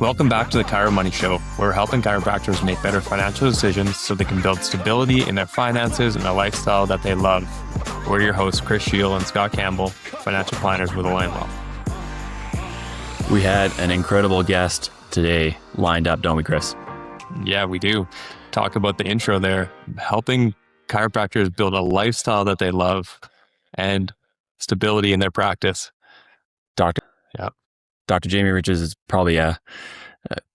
Welcome back to the Chiro Money Show, where we're helping chiropractors make better financial decisions so they can build stability in their finances and a lifestyle that they love. We're your hosts, Chris Shield and Scott Campbell, financial planners with Align Wealth. We had an incredible guest today lined up, don't we, Chris? Yeah, we do. Talk about the intro there, helping chiropractors build a lifestyle that they love and stability in their practice. Dr. Yeah. Dr. Jamie Richards is probably a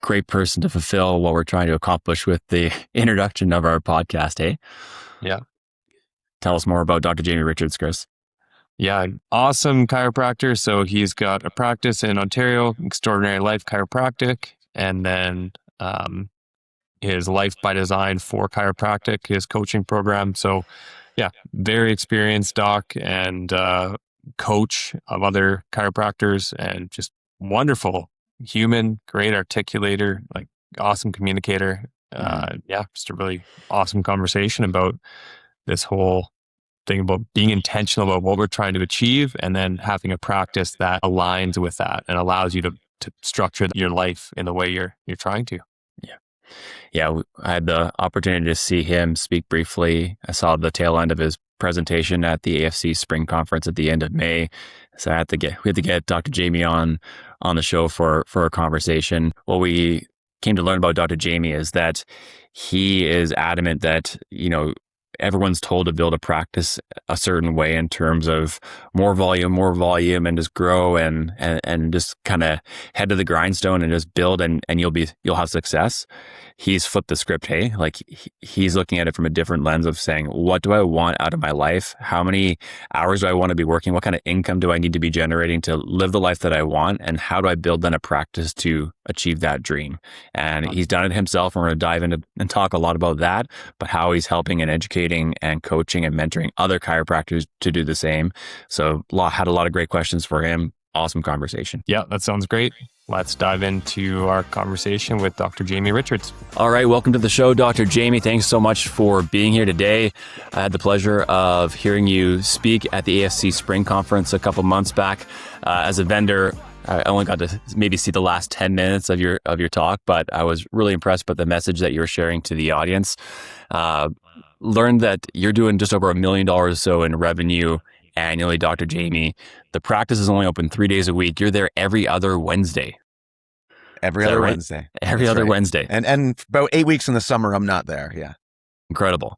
great person to fulfill what we're trying to accomplish with the introduction of our podcast, hey? Yeah. Tell us more about Dr. Jamie Richards, Chris. Yeah, an awesome chiropractor. So he's got a practice in Ontario, Extraordinary Life Chiropractic, and then his Life by Design for Chiropractic, his coaching program. So yeah, very experienced doc and coach of other chiropractors, and just wonderful human, great articulator, like awesome communicator. Yeah, just a really awesome conversation about this whole thing about being intentional about what we're trying to achieve, and then having a practice that aligns with that and allows you to structure your life in the way you're trying to. Yeah, I had the opportunity to see him speak briefly. I saw the tail end of his presentation at the AFC Spring Conference at the end of May. So we had to get Dr. Jamie on the show for a conversation. What we came to learn about Dr. Jamie is that he is adamant that, everyone's told to build a practice a certain way in terms of more volume, and just grow and just kind of head to the grindstone and just build and you'll have success. He's flipped the script, hey? Like he's looking at it from a different lens of saying, what do I want out of my life? How many hours do I want to be working? What kind of income do I need to be generating to live the life that I want? And how do I build then a practice to achieve that dream? And he's done it himself. And we're going to dive into and talk a lot about that, but how he's helping and educating and coaching and mentoring other chiropractors to do the same. So had a lot of great questions for him. Awesome conversation. Yeah, that sounds great. Let's dive into our conversation with Dr. Jamie Richards. All right, welcome to the show, Dr. Jamie. Thanks so much for being here today. I had the pleasure of hearing you speak at the AFC Spring Conference a couple months back. As a vendor, I only got to maybe see the last 10 minutes of your talk, but I was really impressed by the message that you were sharing to the audience. Learned that you're doing just over $1 million or so in revenue annually, Dr. Jamie. The practice is only open 3 days a week. You're there every other Wednesday. Every other Wednesday. Every other Wednesday. And about 8 weeks in the summer, I'm not there. Yeah. Incredible.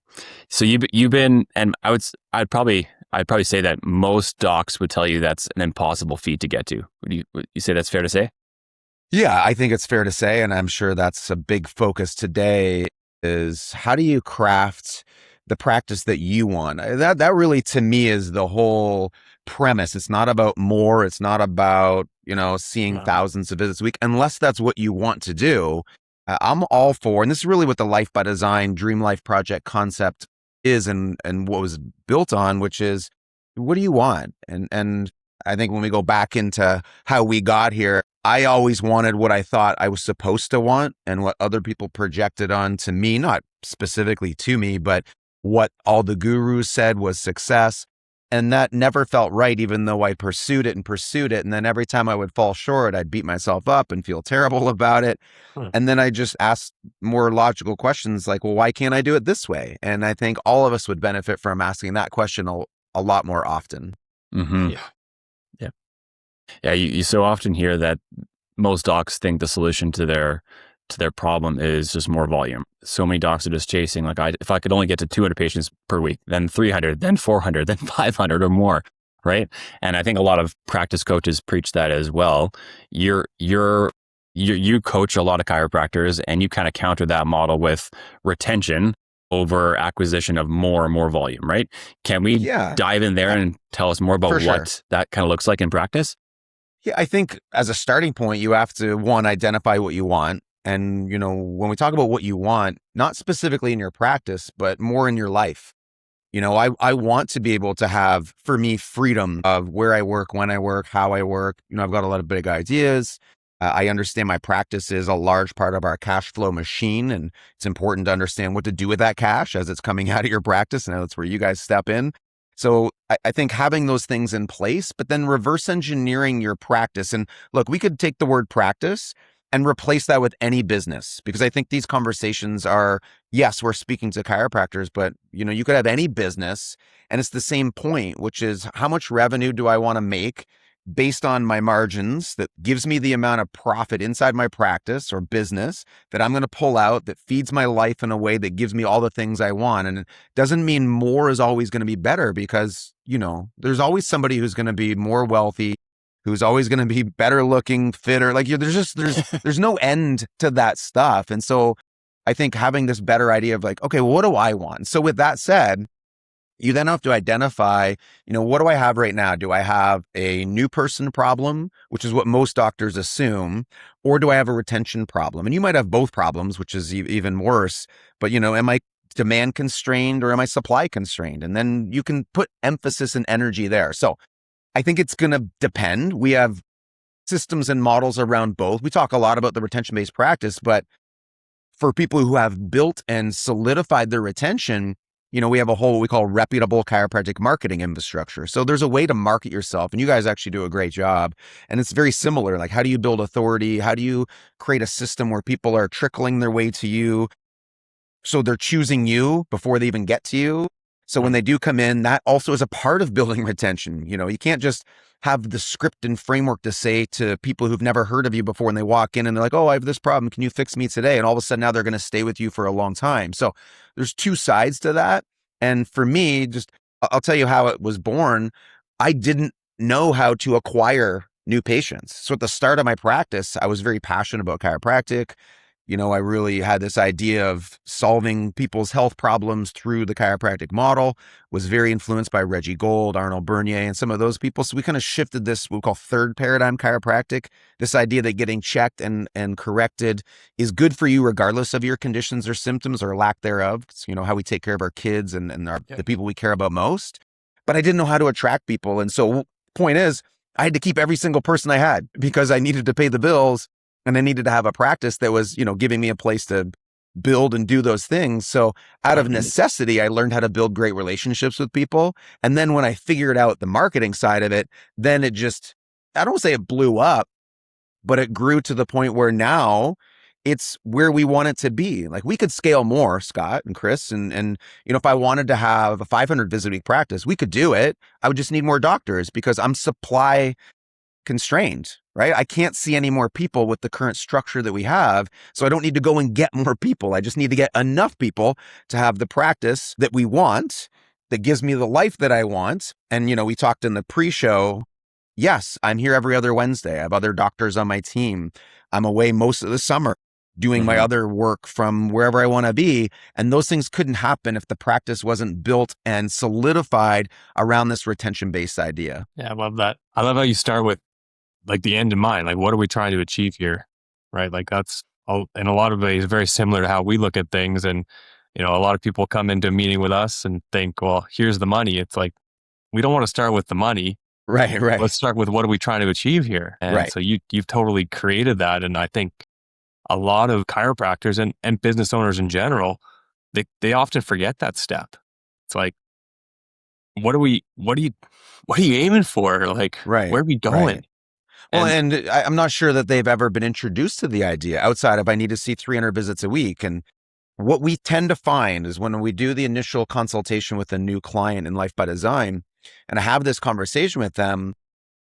So you've been, and I'd probably say that most docs would tell you that's an impossible feat to get to. Would you say that's fair to say? Yeah, I think it's fair to say. And I'm sure that's a big focus today is how do you craft the practice that you want? That really, to me, is the whole premise. It's not about more. It's not about, seeing thousands of visits a week, unless that's what you want to do. I'm all for, and this is really what the Life by Design Dream Life Project concept is and what was built on, which is, what do you want? And I think when we go back into how we got here, I always wanted what I thought I was supposed to want and what other people projected on to me, not specifically to me, but what all the gurus said was success. And that never felt right, even though I pursued it. And then every time I would fall short, I'd beat myself up and feel terrible about it. And then I just asked more logical questions like, well, why can't I do it this way? And I think all of us would benefit from asking that question a lot more often. Mm-hmm. Yeah. You so often hear that most docs think the solution to their problem is just more volume. So many docs are just chasing, like, if I could only get to 200 patients per week, then 300, then 400, then 500 or more, right? And I think a lot of practice coaches preach that as well. You coach a lot of chiropractors, and you kind of counter that model with retention over acquisition of more and more volume, right? Can we dive in there and tell us more about what that kind of looks like in practice? Yeah, I think as a starting point, you have to, one, identify what you want. And, when we talk about what you want, not specifically in your practice, but more in your life, I want to be able to have, for me, freedom of where I work, when I work, how I work. I've got a lot of big ideas. I understand my practice is a large part of our cash flow machine, and it's important to understand what to do with that cash as it's coming out of your practice. And that's where you guys step in. So I think having those things in place, but then reverse engineering your practice. And look, we could take the word practice and replace that with any business, because I think these conversations are, yes, we're speaking to chiropractors, but you could have any business, and it's the same point, which is how much revenue do I want to make based on my margins that gives me the amount of profit inside my practice or business that I'm going to pull out that feeds my life in a way that gives me all the things I want. And it doesn't mean more is always going to be better, because, there's always somebody who's going to be more wealthy, who's always going to be better looking, fitter. Like there's no end to that stuff. And so I think having this better idea of like, okay, well, what do I want? So with that said, you then have to identify, what do I have right now? Do I have a new person problem, which is what most doctors assume, or do I have a retention problem? And you might have both problems, which is even worse. But, am I demand constrained or am I supply constrained? And then you can put emphasis and energy there. So I think it's going to depend. We have systems and models around both. We talk a lot about the retention-based practice, but for people who have built and solidified their retention, we have a whole, what we call reputable chiropractic marketing infrastructure. So there's a way to market yourself, and you guys actually do a great job. And it's very similar. Like, how do you build authority? How do you create a system where people are trickling their way to you? So they're choosing you before they even get to you. So when they do come in, that also is a part of building retention. You can't just have the script and framework to say to people who've never heard of you before, and they walk in and they're like, oh, I have this problem. Can you fix me today? And all of a sudden now they're going to stay with you for a long time. So there's two sides to that. And for me, I'll tell you how it was born. I didn't know how to acquire new patients. So at the start of my practice, I was very passionate about chiropractic. I really had this idea of solving people's health problems through the chiropractic model, was very influenced by Reggie Gold, Arnold Bernier, and some of those people. So we kind of shifted this, what we call third paradigm chiropractic, this idea that getting checked and corrected is good for you regardless of your conditions or symptoms or lack thereof. It's, how we take care of our kids and the people we care about most. But I didn't know how to attract people. And so point is, I had to keep every single person I had because I needed to pay the bills. And I needed to have a practice that was, giving me a place to build and do those things. So out of necessity, I learned how to build great relationships with people. And then when I figured out the marketing side of it, then it just, I don't say it blew up, but it grew to the point where now it's where we want it to be. Like, we could scale more, Scott and Chris. And if I wanted to have a 500 visit a week practice, we could do it. I would just need more doctors because I'm supply constrained, right? I can't see any more people with the current structure that we have. So I don't need to go and get more people. I just need to get enough people to have the practice that we want, that gives me the life that I want. And, we talked in the pre-show. Yes, I'm here every other Wednesday. I have other doctors on my team. I'm away most of the summer doing my other work from wherever I want to be. And those things couldn't happen if the practice wasn't built and solidified around this retention-based idea. Yeah, I love that. I love how you start with like the end in mind. Like, what are we trying to achieve here? Right? Like, that's in a lot of ways very similar to how we look at things. And, a lot of people come into a meeting with us and think, well, here's the money. It's like, we don't want to start with the money. Right. Let's start with what are we trying to achieve here? And so you've totally created that. And I think a lot of chiropractors and business owners in general, they often forget that step. It's like, what are you aiming for? Like, where are we going? Right. Well, and I'm not sure that they've ever been introduced to the idea outside of I need to see 300 visits a week. And what we tend to find is when we do the initial consultation with a new client in Life by Design, and I have this conversation with them,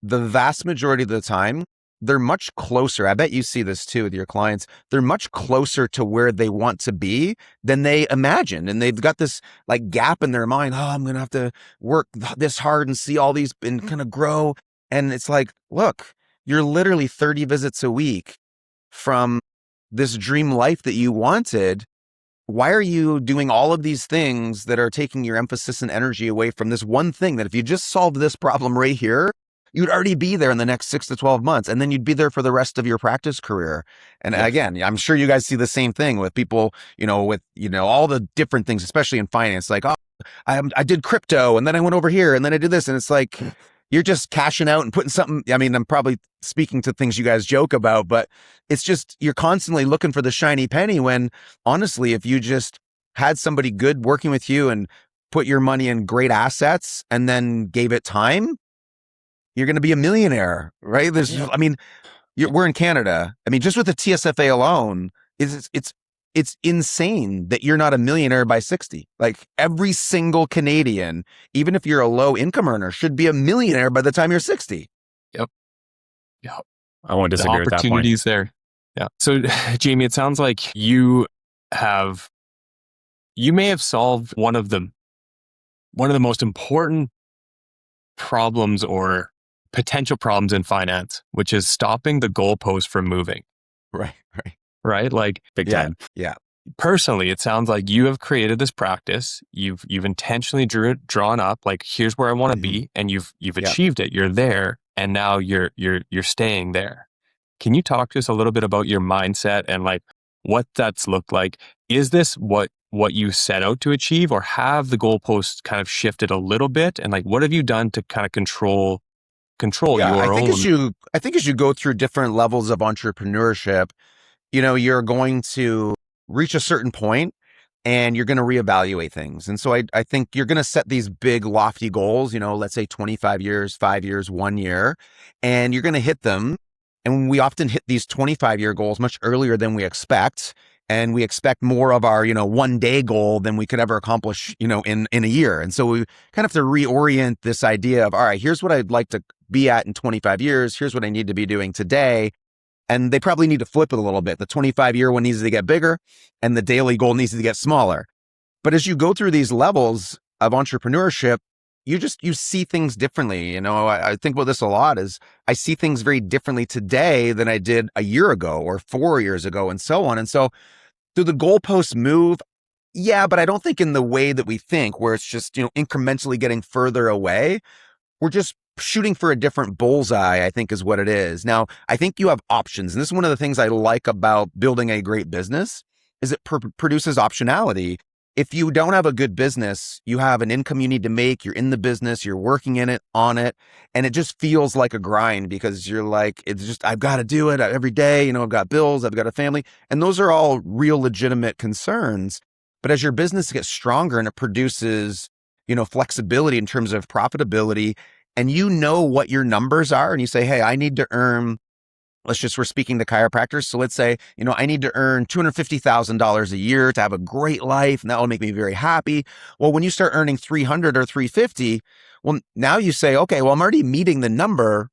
the vast majority of the time, they're much closer. I bet you see this too with your clients. They're much closer to where they want to be than they imagined. And they've got this like gap in their mind. Oh, I'm going to have to work this hard and see all these and kind of grow. And it's like, look, you're literally 30 visits a week from this dream life that you wanted. Why are you doing all of these things that are taking your emphasis and energy away from this one thing that if you just solved this problem right here, you'd already be there in the next 6 to 12 months. And then you'd be there for the rest of your practice career. And again, I'm sure you guys see the same thing with people, with, all the different things, especially in finance, like, oh, I did crypto and then I went over here and then I did this. And it's like, you're just cashing out and putting something. I mean, I'm probably speaking to things you guys joke about, but it's just, you're constantly looking for the shiny penny when honestly, if you just had somebody good working with you and put your money in great assets and then gave it time, you're going to be a millionaire, right? We're in Canada. I mean, just with the TSFA alone, it's insane that you're not a millionaire by 60. Like every single Canadian, even if you're a low income earner, should be a millionaire by the time you're 60. Yep. I won't The disagree with that point. opportunities there. Yeah. So Jamie, it sounds like you may have solved one of the most important problems or potential problems in finance, which is stopping the goalpost from moving. Right. Right? Like Big time. Yeah. personally, it sounds like you have created this practice. You've intentionally drawn up like, here's where I want to be, and you've achieved it. You're there, and now you're staying there. Can you talk to us a little bit about your mindset and like what that's looked like? Is this what you set out to achieve, or have the goalposts kind of shifted a little bit? And like, what have you done to kind of control your own? I think as you go through different levels of entrepreneurship, you're going to reach a certain point and you're going to reevaluate things. And so I think you're going to set these big lofty goals, let's say 25 years, 5 years, 1 year, and you're going to hit them. And we often hit these 25-year goals much earlier than we expect. And we expect more of our, 1 day goal than we could ever accomplish, in a year. And so we kind of have to reorient this idea of, all right, here's what I'd like to be at in 25 years. Here's what I need to be doing today. And they probably need to flip it a little bit. The 25-year one needs to get bigger and the daily goal needs to get smaller. But as you go through these levels of entrepreneurship, you see things differently. I think about this a lot is I see things very differently today than I did a year ago or 4 years ago and so on. And so do the goalposts move? Yeah, but I don't think in the way that we think, where it's just, incrementally getting further away. We're just shooting for a different bullseye, I think is what it is. Now, I think you have options. And this is one of the things I like about building a great business is it produces optionality. If you don't have a good business, you have an income you need to make, you're in the business, you're working in it, on it, and it just feels like a grind because you're like, it's just, I've got to do it every day. I've got bills, I've got a family, and those are all real legitimate concerns. But as your business gets stronger and it produces, flexibility in terms of profitability, and what your numbers are, and you say, hey, I need to earn, we're speaking to chiropractors. So let's say, I need to earn $250,000 a year to have a great life, and that will make me very happy. Well, when you start earning 300 or 350, well, now you say, okay, well, I'm already meeting the number.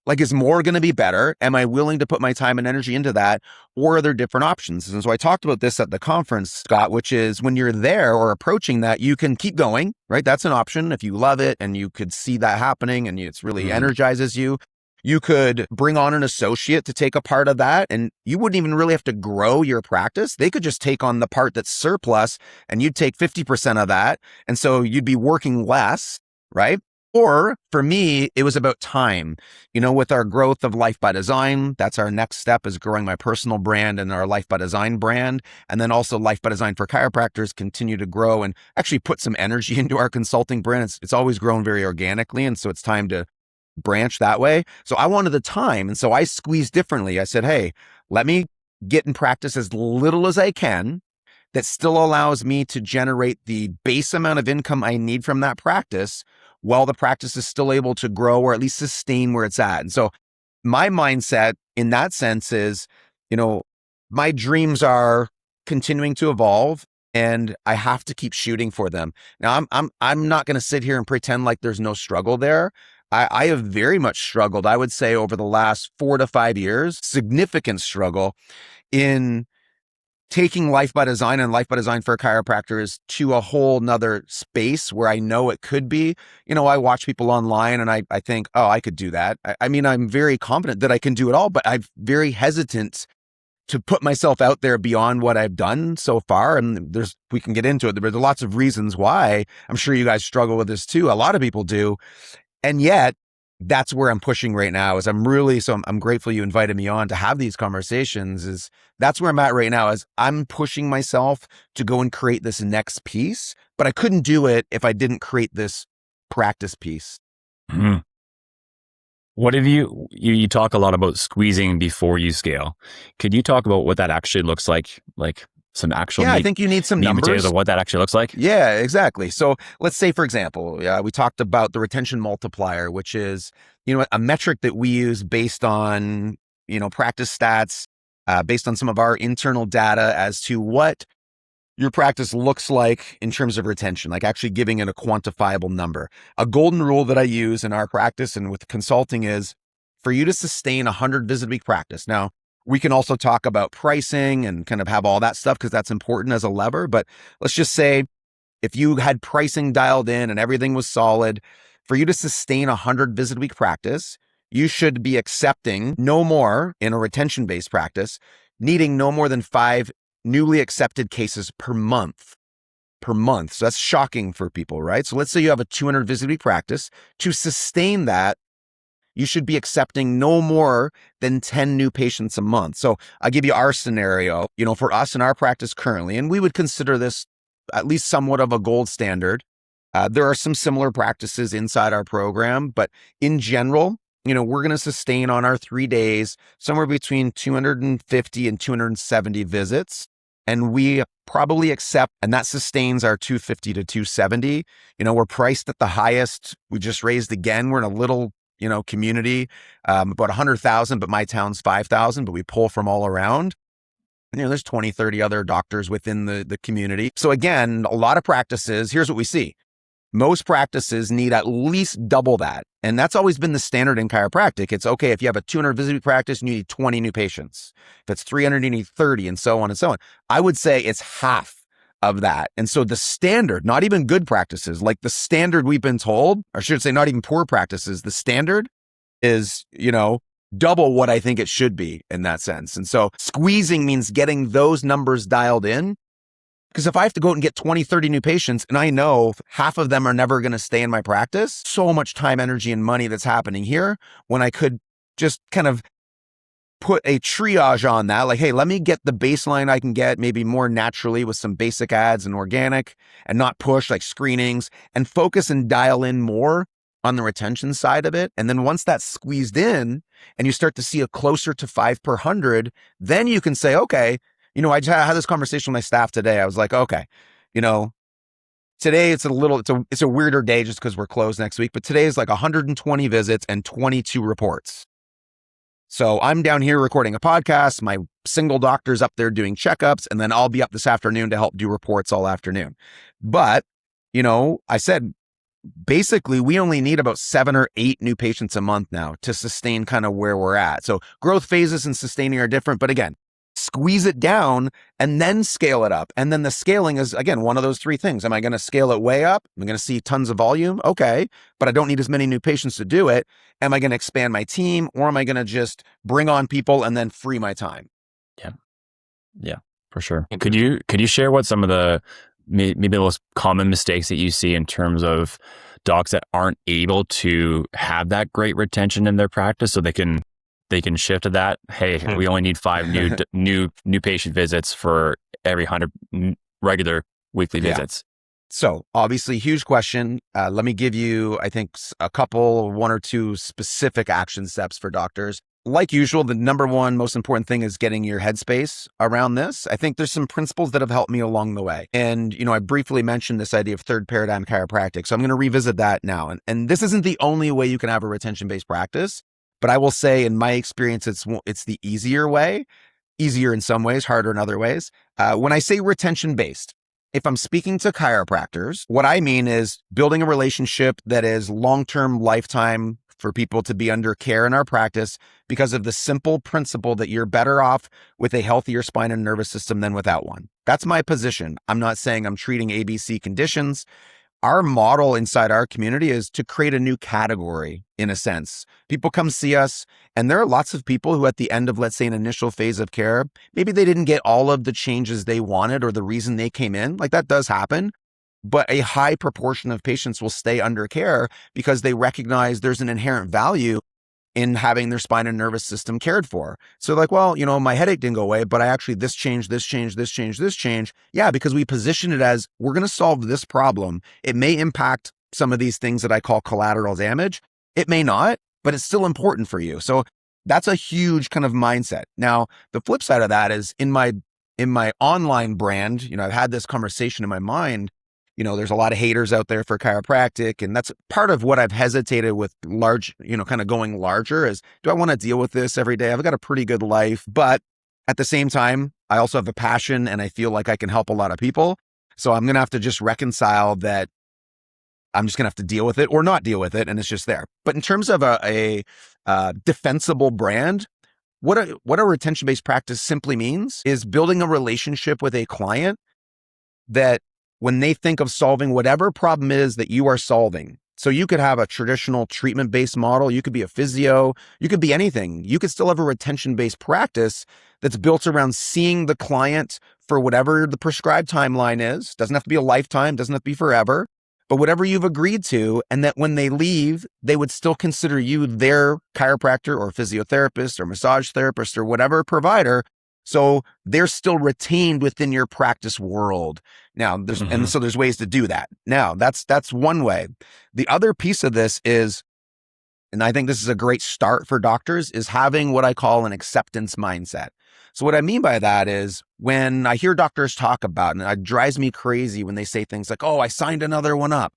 Like, is more going to be better? Am I willing to put my time and energy into that? Or are there different options? And so I talked about this at the conference, Scott, which is when you're there or approaching that, you can keep going, right? That's an option if you love it and you could see that happening and it's really energizes you. You could bring on an associate to take a part of that, and you wouldn't even really have to grow your practice. They could just take on the part that's surplus and you'd take 50% of that. And so you'd be working less, right? Or for me, it was about time. With our growth of Life by Design, that's our next step, is growing my personal brand and our Life by Design brand. And then also Life by Design for chiropractors continue to grow and actually put some energy into our consulting brand. It's always grown very organically. And so it's time to branch that way. So I wanted the time. And so I squeezed differently. I said, hey, let me get in practice as little as I can that still allows me to generate the base amount of income I need from that practice while the practice is still able to grow or at least sustain where it's at. And so my mindset in that sense is, my dreams are continuing to evolve and I have to keep shooting for them. Now I'm not going to sit here and pretend like there's no struggle there. I have very much struggled, I would say, over the last 4 to 5 years, significant struggle in taking Life by Design and Life by Design for chiropractors to a whole nother space where I know it could be. I watch people online and I think, oh, I could do that. I mean, I'm very confident that I can do it all, but I'm very hesitant to put myself out there beyond what I've done so far. And we can get into it. There's lots of reasons why. I'm sure you guys struggle with this too. A lot of people do. And yet that's where I'm pushing right now is I'm grateful you invited me on to have these conversations. That's where I'm at right now is I'm pushing myself to go and create this next piece, but I couldn't do it if I didn't create this practice piece. Mm-hmm. What have you talk a lot about squeezing before you scale. Could you talk about what that actually looks like some actual I think you need some numbers of what that actually looks like. Yeah, exactly. So let's say, for example, we talked about the retention multiplier, which is, a metric that we use based on, practice stats based on some of our internal data as to what your practice looks like in terms of retention, like actually giving it a quantifiable number. A golden rule that I use in our practice and with consulting is for you to sustain 100 visit a week practice. Now, we can also talk about pricing and kind of have all that stuff because that's important as a lever. But let's just say if you had pricing dialed in and everything was solid, for you to sustain 100 visit a week practice, you should be accepting no more in a retention-based practice, needing no more than 5 newly accepted cases per month. So that's shocking for people, right? So let's say you have a 200 visit a week practice. To sustain that, you should be accepting no more than 10 new patients a month. So I'll give you our scenario, for us in our practice currently, and we would consider this at least somewhat of a gold standard. There are some similar practices inside our program, but in general, we're going to sustain on our 3 days somewhere between 250 and 270 visits. And we probably accept, and that sustains our 250 to 270. We're priced at the highest. We just raised again. We're in a little, community, about 100,000, but my town's 5,000, but we pull from all around. There's 20, 30 other doctors within the community. So again, a lot of practices, here's what we see. Most practices need at least double that. And that's always been the standard in chiropractic. It's okay if you have a 200 visit a week practice, you need 20 new patients. If it's 300, you need 30, and so on and so on. I would say it's half of that. And so the standard, not even good practices, like the standard we've been told, or I should say not even poor practices, the standard is, double what I think it should be in that sense. And so squeezing means getting those numbers dialed in. Because if I have to go out and get 20, 30 new patients, and I know half of them are never going to stay in my practice, so much time, energy, and money that's happening here when I could just kind of put a triage on that. Like, hey, let me get the baseline I can get maybe more naturally with some basic ads and organic and not push like screenings and focus and dial in more on the retention side of it. And then once that's squeezed in and you start to see a closer to 5 per 100, then you can say, okay, I just had this conversation with my staff today. I was like, okay, today it's a weirder day just because we're closed next week, but today is like 120 visits and 22 reports. So I'm down here recording a podcast. My single doctor's up there doing checkups, and then I'll be up this afternoon to help do reports all afternoon. But, I said, basically we only need about 7 or 8 new patients a month now to sustain kind of where we're at. So growth phases and sustaining are different, but again, squeeze it down and then scale it up. And then the scaling is, again, one of those 3 things. Am I going to scale it way up? Am I going to see tons of volume? Okay, but I don't need as many new patients to do it. Am I going to expand my team, or am I going to just bring on people and then free my time? Yeah, for sure. Could you share what some of the maybe the most common mistakes that you see in terms of docs that aren't able to have that great retention in their practice so they can shift to that? Hey, we only need 5 new patient visits for every 100 regular weekly visits. So obviously, huge question. Let me give you, I think, a couple, 1 or 2 specific action steps for doctors. Like usual, the number one most important thing is getting your headspace around this. I think there's some principles that have helped me along the way. And, I briefly mentioned this idea of third paradigm chiropractic. So I'm going to revisit that now. And this isn't the only way you can have a retention-based practice. But I will say, in my experience, it's the easier way, easier in some ways, harder in other ways. When I say retention-based, if I'm speaking to chiropractors, what I mean is building a relationship that is long-term, lifetime for people to be under care in our practice because of the simple principle that you're better off with a healthier spine and nervous system than without one. That's my position. I'm not saying I'm treating ABC conditions. Our model inside our community is to create a new category, in a sense. People come see us, and there are lots of people who at the end of, let's say, an initial phase of care, maybe they didn't get all of the changes they wanted or the reason they came in. Like, that does happen. But a high proportion of patients will stay under care because they recognize there's an inherent value in having their spine and nervous system cared for. So like, well, my headache didn't go away, but I actually, this change. Yeah, because we position it as, we're going to solve this problem. It may impact some of these things that I call collateral damage. It may not, but it's still important for you. So that's a huge kind of mindset. Now, the flip side of that is in my online brand, I've had this conversation in my mind, there's a lot of haters out there for chiropractic. And that's part of what I've hesitated with large, kind of going larger is, do I want to deal with this every day? I've got a pretty good life, but at the same time, I also have a passion and I feel like I can help a lot of people. So I'm going to have to just reconcile that I'm just going to have to deal with it or not deal with it. And it's just there. But in terms of a defensible brand, what a retention-based practice simply means is building a relationship with a client that when they think of solving whatever problem is that you are solving. So you could have a traditional treatment-based model. You could be a physio. You could be anything. You could still have a retention-based practice that's built around seeing the client for whatever the prescribed timeline is. Doesn't have to be a lifetime. Doesn't have to be forever. But whatever you've agreed to, and that when they leave, they would still consider you their chiropractor or physiotherapist or massage therapist or whatever provider. So they're still retained within your practice world. Now, there's ways to do that. Now, that's one way. The other piece of this is, and I think this is a great start for doctors, is having what I call an acceptance mindset. So what I mean by that is when I hear doctors talk about, and it drives me crazy when they say things like, oh, I signed another one up,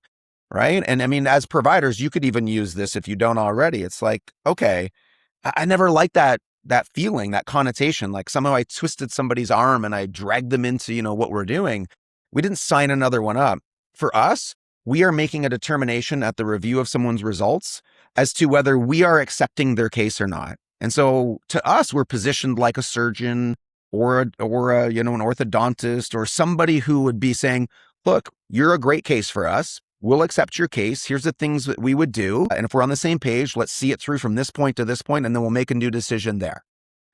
right? And I mean, as providers, you could even use this if you don't already. It's like, okay, I never liked that feeling, that connotation, like somehow I twisted somebody's arm and I dragged them into, what we're doing. We didn't sign another one up. For us, we are making a determination at the review of someone's results as to whether we are accepting their case or not. And so to us, we're positioned like a surgeon or an orthodontist or somebody who would be saying, look, you're a great case for us. We'll accept your case. Here's the things that we would do. And if we're on the same page, let's see it through from this point to this point, and then we'll make a new decision there.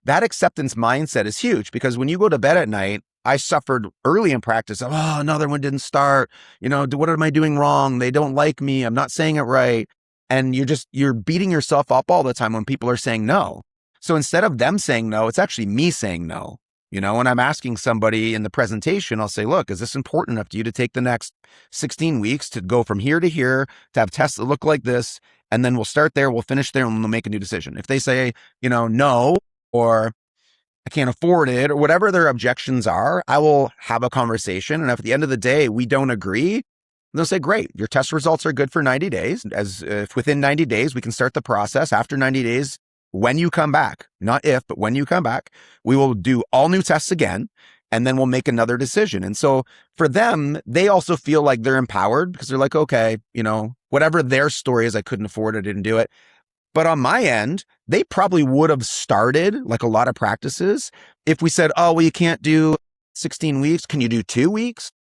That acceptance mindset is huge because when you go to bed at night, I suffered early in practice of, oh, another one didn't start. What am I doing wrong? They don't like me. I'm not saying it right. And you're beating yourself up all the time when people are saying no. So instead of them saying no, it's actually me saying no. When I'm asking somebody in the presentation, I'll say, look, is this important enough to you to take the next 16 weeks to go from here to here, to have tests that look like this? And then we'll start there, we'll finish there, and we'll make a new decision. If they say, no, or I can't afford it, or whatever their objections are, I will have a conversation. And if at the end of the day, we don't agree, they'll say, great, your test results are good for 90 days. As if within 90 days, we can start the process. After 90 days, when you come back, not if, but when you come back, we will do all new tests again, and then we'll make another decision. And so for them, they also feel like they're empowered because they're like, okay, whatever their story is, I couldn't afford it, I didn't do it. But on my end, they probably would have started like a lot of practices. If we said, oh, well, you can't do 16 weeks. Can you do 2 weeks?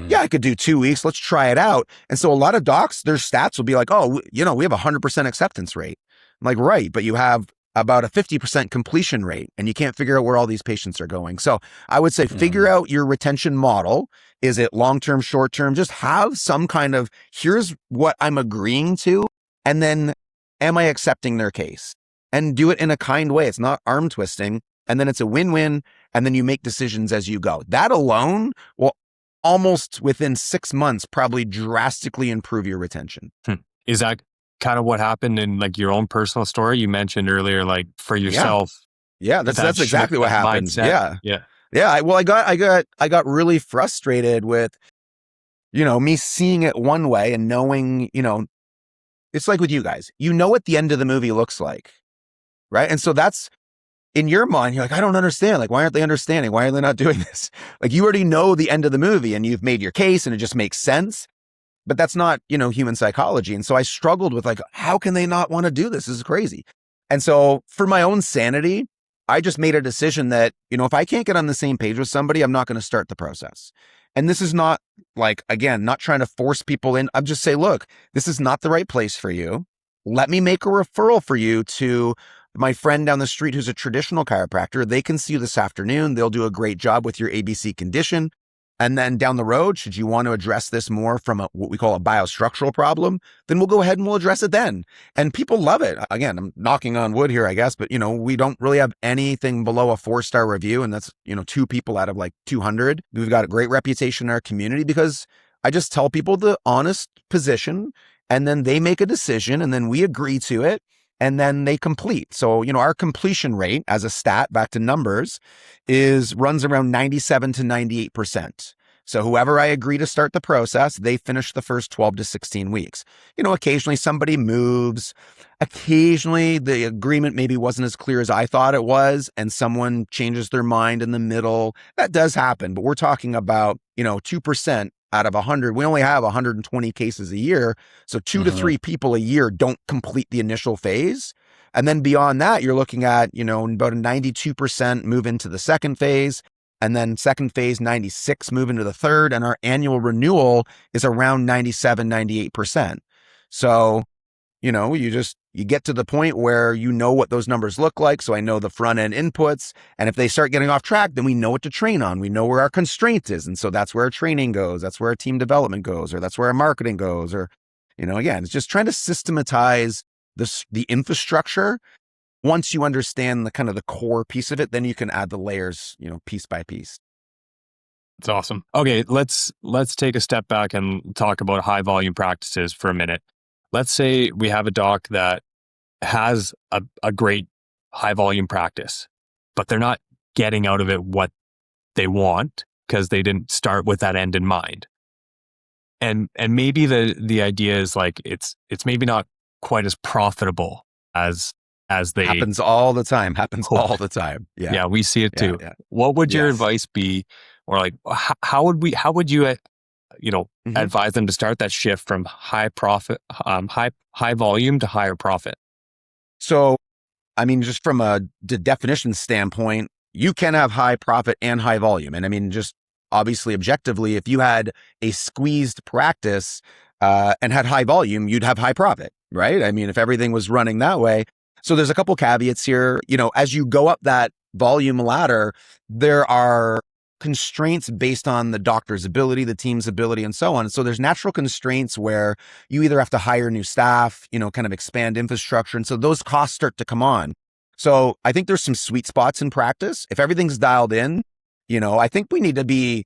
Yeah, I could do 2 weeks. Let's try it out. And so a lot of docs, their stats will be like, oh, we have a 100% acceptance rate. I'm like, right, but you have about a 50% completion rate and you can't figure out where all these patients are going. So I would say figure out your retention model. Is it long-term, short-term? Just have some kind of, here's what I'm agreeing to. And then am I accepting their case? And do it in a kind way. It's not arm twisting. And then it's a win-win. And then you make decisions as you go. That alone will almost within 6 months probably drastically improve your retention. Is that kind of what happened in like your own personal story? You mentioned earlier, like for yourself. Yeah, that's exactly what happened. Mindset. Yeah. I got really frustrated with, me seeing it one way and knowing, it's like with you guys, what the end of the movie looks like, right? And so that's in your mind, you're like, I don't understand. Like, why aren't they understanding? Why are they not doing this? Like, you already know the end of the movie and you've made your case and it just makes sense. But that's not, human psychology. And so I struggled with like, how can they not want to do this? This is crazy. And so for my own sanity, I just made a decision that, if I can't get on the same page with somebody, I'm not going to start the process. And this is not like, again, not trying to force people in. I'm just say, look, this is not the right place for you. Let me make a referral for you to my friend down the street who's a traditional chiropractor. They can see you this afternoon. They'll do a great job with your ABC condition. And then down the road, should you want to address this more from what we call a biostructural problem, then we'll go ahead and we'll address it then. And people love it. Again, I'm knocking on wood here, I guess, but we don't really have anything below a 4-star review. And that's, 2 people out of like 200. We've got a great reputation in our community because I just tell people the honest position and then they make a decision and then we agree to it. And then they complete. So, our completion rate as a stat, back to numbers, runs around 97 to 98%. So whoever I agree to start the process, they finish the first 12 to 16 weeks. Occasionally somebody moves. Occasionally the agreement maybe wasn't as clear as I thought it was, and someone changes their mind in the middle. That does happen, but we're talking about, 2% out of 100. We only have 120 cases a year. So 2 to 3 people a year don't complete the initial phase. And then beyond that, you're looking at, about a 92% move into the second phase. And then second phase, 96 move into the third. And our annual renewal is around 97, 98%. So, you get to the point where you know what those numbers look like. So I know the front end inputs. And if they start getting off track, then we know what to train on. We know where our constraint is. And so that's where our training goes. That's where our team development goes, or that's where our marketing goes. Or, again, it's just trying to systematize the infrastructure. Once you understand the kind of the core piece of it, then you can add the layers, piece by piece. It's awesome. Okay, let's take a step back and talk about high volume practices for a minute. Let's say we have a doc that has a great high volume practice, but they're not getting out of it what they want because they didn't start with that end in mind. And maybe the idea is like it's maybe not quite as profitable as they happens all the time. All the time. Yeah, we see it too. Yeah. What would your advice be, or like how would you advise them to start that shift from high profit, high volume to higher profit? So, just from the definition standpoint, you can have high profit and high volume. And just obviously objectively, if you had a squeezed practice and had high volume, you'd have high profit, right? If everything was running that way. So there's a couple caveats here. As you go up that volume ladder, there are constraints based on the doctor's ability, the team's ability, and so on. So there's natural constraints where you either have to hire new staff, kind of expand infrastructure. And so those costs start to come on. So I think there's some sweet spots in practice. If everything's dialed in, I think we need to be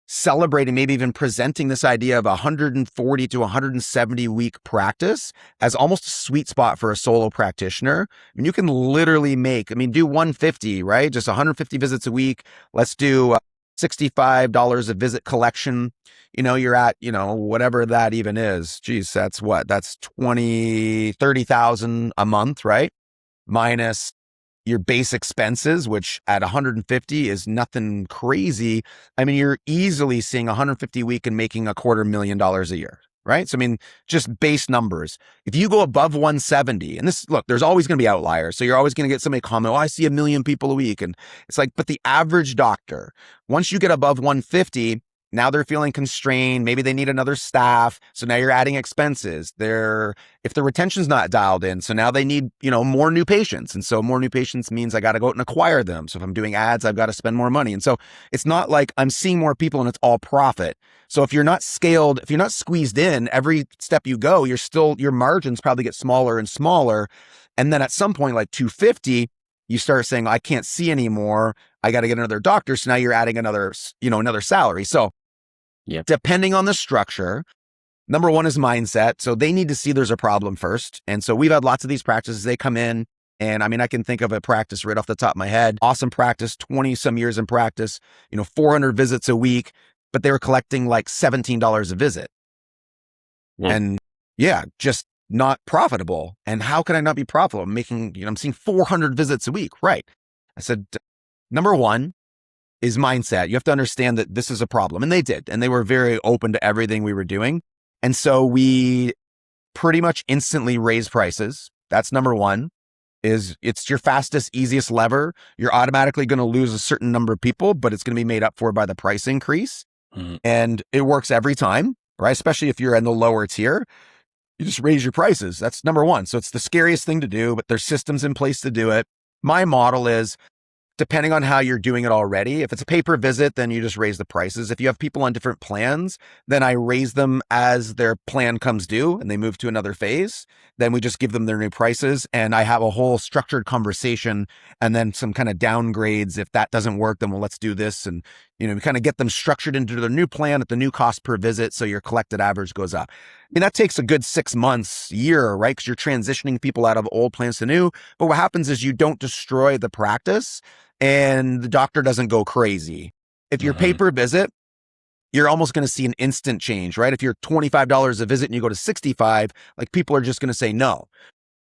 celebrating, maybe even presenting this idea of 140 to 170 week practice as almost a sweet spot for a solo practitioner. You can literally do 150, right? Just 150 visits a week. Let's do $65 a visit collection. You're at, whatever that even is. Geez, that's what? That's 30,000 a month, right? Minus your base expenses, which at 150 is nothing crazy. You're easily seeing 150 a week and making $250,000 a year, right? So, just base numbers. If you go above 170, and there's always going to be outliers. So you're always going to get somebody comment, I see 1 million people a week. And it's like, but the average doctor, once you get above 150, now they're feeling constrained. Maybe they need another staff. So now you're adding expenses. If the retention's not dialed in, so now they need, more new patients. And so more new patients means I got to go out and acquire them. So if I'm doing ads, I've got to spend more money. And so it's not like I'm seeing more people and it's all profit. So if you're not scaled, if you're not squeezed in, every step you go, your margins probably get smaller and smaller. And then at some point, like 250, you start saying, I can't see anymore. I got to get another doctor. So now you're adding another salary. So depending on the structure, number one is mindset. So they need to see there's a problem first. And so we've had lots of these practices. They come in and I can think of a practice right off the top of my head. Awesome practice, 20 some years in practice, 400 visits a week, but they were collecting like $17 a visit. Yeah. And just not profitable. And how can I not be profitable? I'm seeing 400 visits a week. Right. I said, number one is mindset. You have to understand that this is a problem. And they did. And they were very open to everything we were doing. And so we pretty much instantly raised prices. That's number one. It's your fastest, easiest lever. You're automatically going to lose a certain number of people, but it's going to be made up for by the price increase. And it works every time, right? Especially if you're in the lower tier. You just raise your prices. That's number one. So it's the scariest thing to do, but there's systems in place to do it. My model is, depending on how you're doing it already, if it's a pay-per visit, then you just raise the prices. If you have people on different plans, then I raise them as their plan comes due and they move to another phase. Then we just give them their new prices and I have a whole structured conversation and then some kind of downgrades. If that doesn't work, then let's do this. And, we kind of get them structured into their new plan at the new cost per visit. So your collected average goes up. That takes a good 6 months, year, right? Because you're transitioning people out of old plans to new. But what happens is you don't destroy the practice and the doctor doesn't go crazy. If your pay-per visit you're almost going to see an instant change, right? If you're $25 a visit and you go to 65, like people are just going to say no.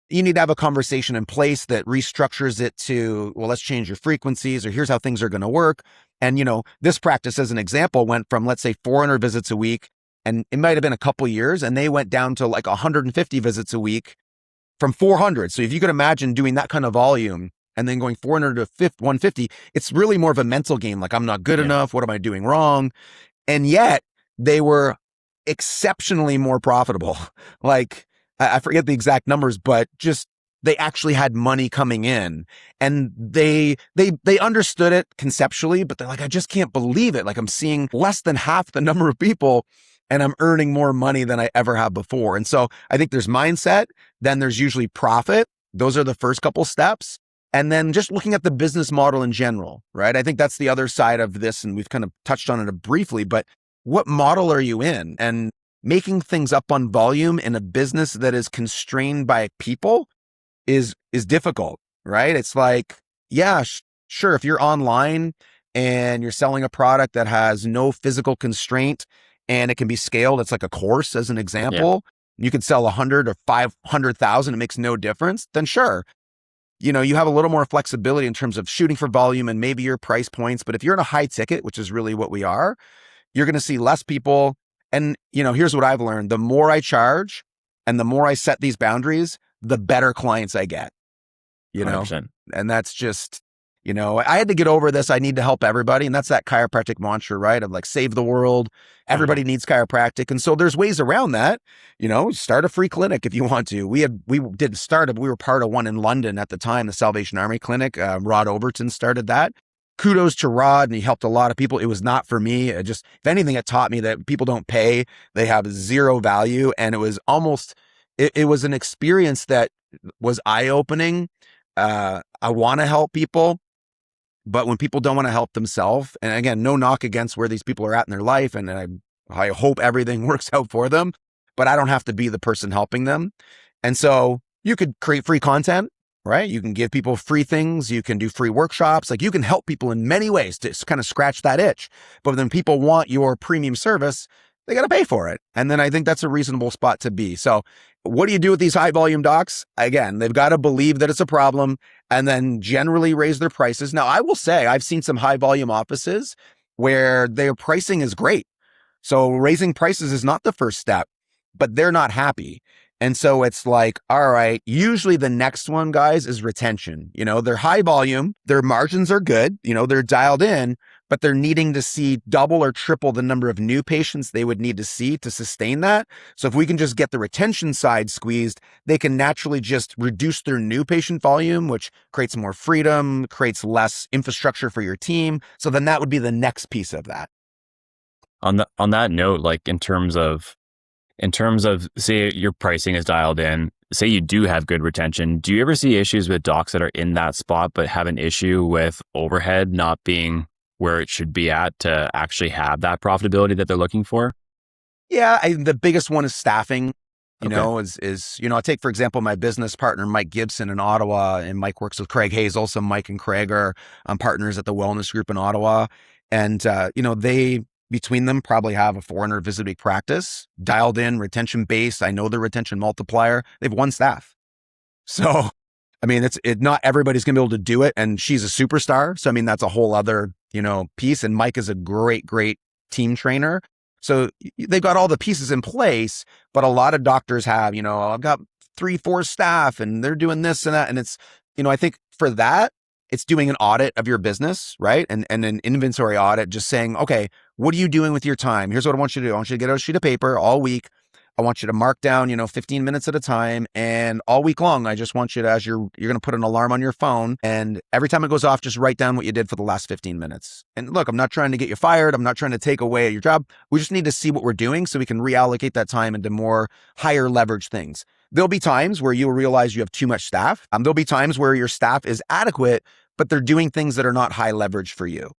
You need to have a conversation in place that restructures it to, well, let's change your frequencies, or here's how things are going to work. And, this practice as an example went from, let's say, 400 visits a week, and it might have been a couple years, and they went down to like 150 visits a week from 400. So if you could imagine doing that kind of volume and then going 400 to 150, it's really more of a mental game. Like, I'm not good enough. What am I doing wrong? And yet they were exceptionally more profitable. Like, I forget the exact numbers, but just they actually had money coming in, and they understood it conceptually, but they're like, I just can't believe it. Like, I'm seeing less than half the number of people and I'm earning more money than I ever have before. And so I think there's mindset, then there's usually profit. Those are the first couple steps. And then just looking at the business model in general, right? I think that's the other side of this. And we've kind of touched on it briefly, but what model are you in? And making things up on volume in a business that is constrained by people is difficult, right? It's like, yeah, sure. If you're online and you're selling a product that has no physical constraint and it can be scaled, it's like a course as an example, you could sell 100 or 500,000. It makes no difference. Then sure. You have a little more flexibility in terms of shooting for volume and maybe your price points. But if you're in a high ticket, which is really what we are, you're going to see less people. And, here's what I've learned. The more I charge and the more I set these boundaries, the better clients I get, 100%. And that's just, I had to get over this. I need to help everybody. And that's that chiropractic mantra, right? Of like, save the world. Everybody needs chiropractic. And so there's ways around that, start a free clinic if you want to. We were part of one in London at the time, the Salvation Army Clinic. Rod Overton started that. Kudos to Rod, and he helped a lot of people. It was not for me. If anything, it taught me that people don't pay. They have zero value. And it was it was an experience that was eye-opening. I want to help people. But when people don't want to help themselves, and again, no knock against where these people are at in their life, and I hope everything works out for them, but I don't have to be the person helping them. And so you could create free content, right? You can give people free things. You can do free workshops. Like, you can help people in many ways to kind of scratch that itch. But then people want your premium service, they got to pay for it. And then I think that's a reasonable spot to be. So what do you do with these high volume docs? Again, they've got to believe that it's a problem and then generally raise their prices. Now, I will say I've seen some high volume offices where their pricing is great. So raising prices is not the first step, but they're not happy. And so it's like, all right, usually the next one, guys, is retention. They're high volume, their margins are good, they're dialed in, but they're needing to see double or triple the number of new patients they would need to see to sustain that. So if we can just get the retention side squeezed, they can naturally just reduce their new patient volume, which creates more freedom, creates less infrastructure for your team. So then that would be the next piece of that. On that note, like in terms of say your pricing is dialed in, say you do have good retention, do you ever see issues with docs that are in that spot but have an issue with overhead not being where it should be at to actually have that profitability that they're looking for? Yeah, the biggest one is staffing. I take, for example, my business partner, Mike Gibson in Ottawa, and Mike works with Craig Hazel. So Mike and Craig are partners at the Wellness Group in Ottawa. And, they, between them, probably have a 400 visit a week practice, dialed in, retention based. I know the retention multiplier. They have one staff. So, not everybody's going to be able to do it. And she's a superstar. So, that's a whole other, piece. And Mike is a great, great team trainer. So they've got all the pieces in place, but a lot of doctors have, I've got 3-4 staff and they're doing this and that. And it's, I think for that, it's doing an audit of your business, right? And an inventory audit, just saying, okay, what are you doing with your time? Here's what I want you to do. I want you to get out a sheet of paper all week. I want you to mark down, 15 minutes at a time. And all week long, I just want you to, as you're going to put an alarm on your phone. And every time it goes off, just write down what you did for the last 15 minutes. And look, I'm not trying to get you fired. I'm not trying to take away your job. We just need to see what we're doing so we can reallocate that time into more higher leverage things. There'll be times where you'll realize you have too much staff. There'll be times where your staff is adequate, but they're doing things that are not high leverage for you.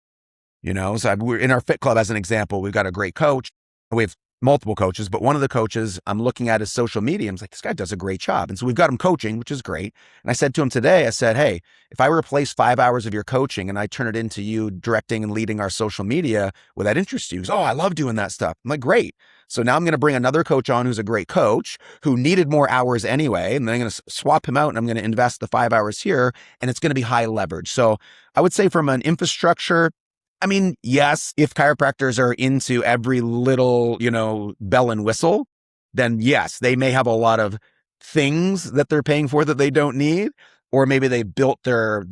So we're in our Fit Club, as an example, we've got a great coach. We have multiple coaches, but one of the coaches, I'm looking at his social media. I'm like, this guy does a great job. And so we've got him coaching, which is great. And I said to him today, I said, hey, if I replace 5 hours of your coaching and I turn it into you directing and leading our social media, would that interest you? He goes, oh, I love doing that stuff. I'm like, great. So now I'm going to bring another coach on who's a great coach who needed more hours anyway. And then I'm going to swap him out and I'm going to invest the 5 hours here, and it's going to be high leverage. So I would say from an infrastructure, I mean, yes, if chiropractors are into every little, bell and whistle, then yes, they may have a lot of things that they're paying for that they don't need, or maybe they built their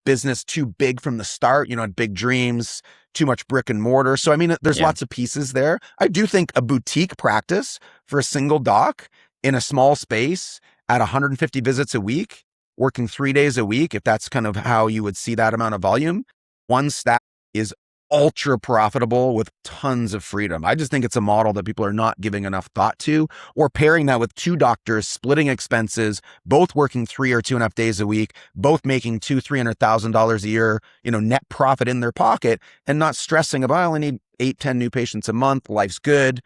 business too big from the start, had big dreams, too much brick and mortar. So, I mean, there's lots of pieces there. I do think a boutique practice for a single doc in a small space at 150 visits a week, working 3 days a week, if that's kind of how you would see that amount of volume, one staff is ultra profitable with tons of freedom. I just think it's a model that people are not giving enough thought to, or pairing that with 2 doctors splitting expenses, both working 3 or 2.5 days a week, both making $200,000-$300,000 a year, net profit in their pocket, and not stressing about, I only need 8-10 new patients a month. Life's good.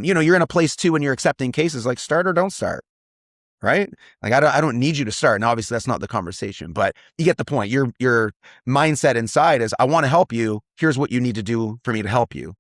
You're in a place too when you're accepting cases, like start or don't start. Right? Like I don't need you to start. And obviously that's not the conversation, but you get the point. Your mindset inside is, I want to help you. Here's what you need to do for me to help you.